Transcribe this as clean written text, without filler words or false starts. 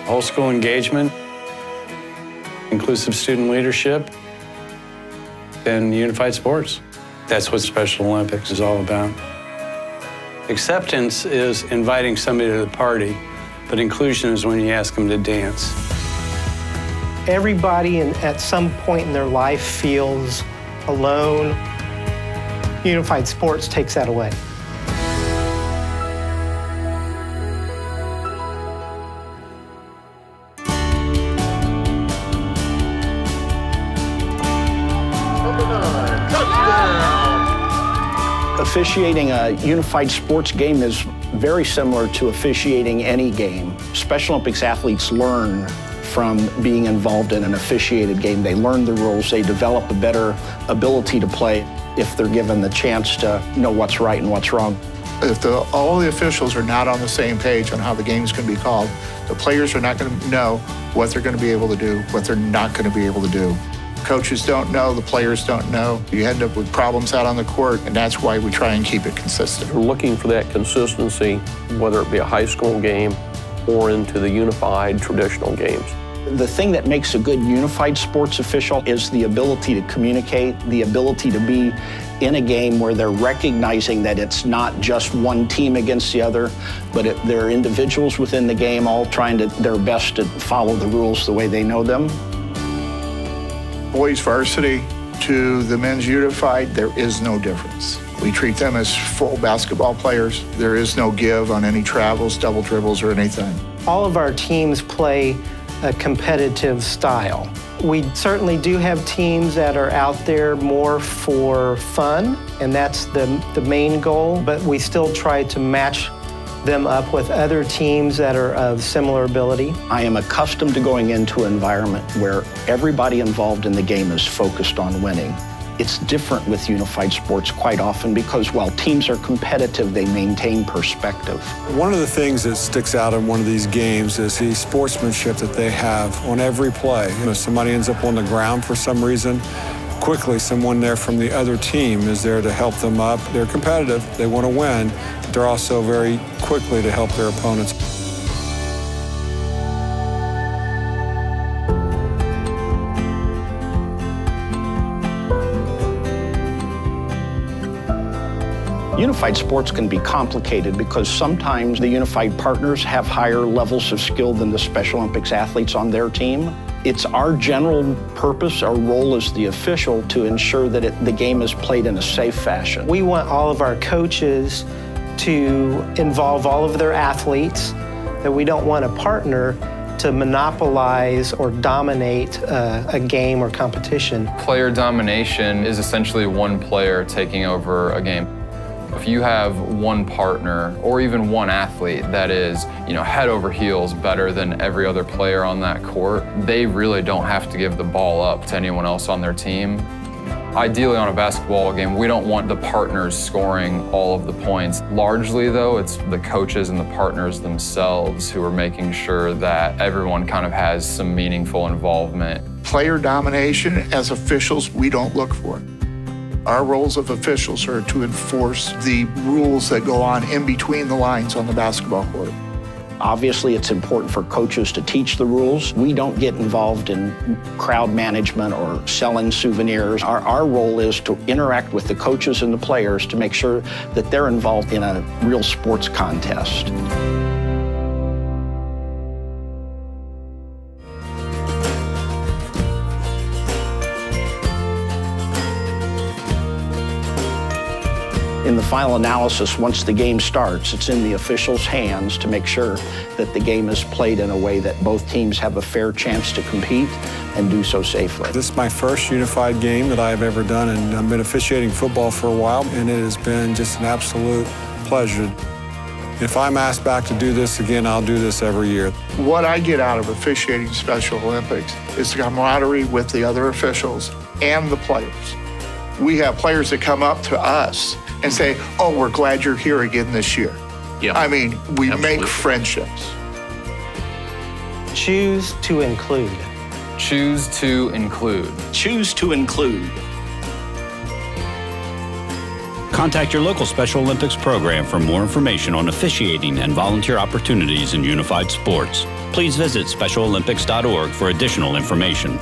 whole school engagement, inclusive student leadership, and unified sports. That's what Special Olympics is all about. Acceptance is inviting somebody to the party, but inclusion is when you ask them to dance. Everybody at some point in their life feels alone. Unified sports takes that away. Officiating a unified sports game is very similar to officiating any game. Special Olympics athletes learn from being involved in an officiated game. They learn the rules, they develop a better ability to play if they're given the chance to know what's right and what's wrong. If all the officials are not on the same page on how the game's going to be called, the players are not going to know what they're going to be able to do, what they're not going to be able to do. Coaches don't know, the players don't know. You end up with problems out on the court, and that's why we try and keep it consistent. We're looking for that consistency, whether it be a high school game or into the unified traditional games. The thing that makes a good unified sports official is the ability to communicate, the ability to be in a game where they're recognizing that it's not just one team against the other, but they're individuals within the game all trying their best to follow the rules the way they know them. Boys varsity to the men's unified, there is no difference. We treat them as full basketball players. There is no give on any travels, double dribbles, or anything. All of our teams play a competitive style. We certainly do have teams that are out there more for fun, and that's the main goal, but we still try to match them up with other teams that are of similar ability. I am accustomed to going into an environment where everybody involved in the game is focused on winning. It's different with unified sports quite often because while teams are competitive, they maintain perspective. One of the things that sticks out in one of these games is the sportsmanship that they have on every play. If somebody ends up on the ground for some reason, quickly someone there from the other team is there to help them up. They're competitive, they want to win, but they're also very quickly to help their opponents. Unified sports can be complicated because sometimes the unified partners have higher levels of skill than the Special Olympics athletes on their team. It's our general purpose, our role as the official, to ensure that the game is played in a safe fashion. We want all of our coaches to involve all of their athletes, that we don't want a partner to monopolize or dominate a game or competition. Player domination is essentially one player taking over a game. If you have one partner or even one athlete that is, head over heels better than every other player on that court, they really don't have to give the ball up to anyone else on their team. Ideally on a basketball game, we don't want the partners scoring all of the points. Largely though, it's the coaches and the partners themselves who are making sure that everyone kind of has some meaningful involvement. Player domination, as officials, we don't look for it. Our roles of officials are to enforce the rules that go on in between the lines on the basketball court. Obviously, it's important for coaches to teach the rules. We don't get involved in crowd management or selling souvenirs. Our role is to interact with the coaches and the players to make sure that they're involved in a real sports contest. In the final analysis, once the game starts, it's in the officials' hands to make sure that the game is played in a way that both teams have a fair chance to compete and do so safely. This is my first unified game that I've ever done, and I've been officiating football for a while, and it has been just an absolute pleasure. If I'm asked back to do this again, I'll do this every year. What I get out of officiating Special Olympics is the camaraderie with the other officials and the players. We have players that come up to us and say, oh, we're glad you're here again this year. Yeah. I mean, we Absolutely. make friendships. Choose to include. Choose to include. Choose to include. Contact your local Special Olympics program for more information on officiating and volunteer opportunities in unified sports. Please visit SpecialOlympics.org for additional information.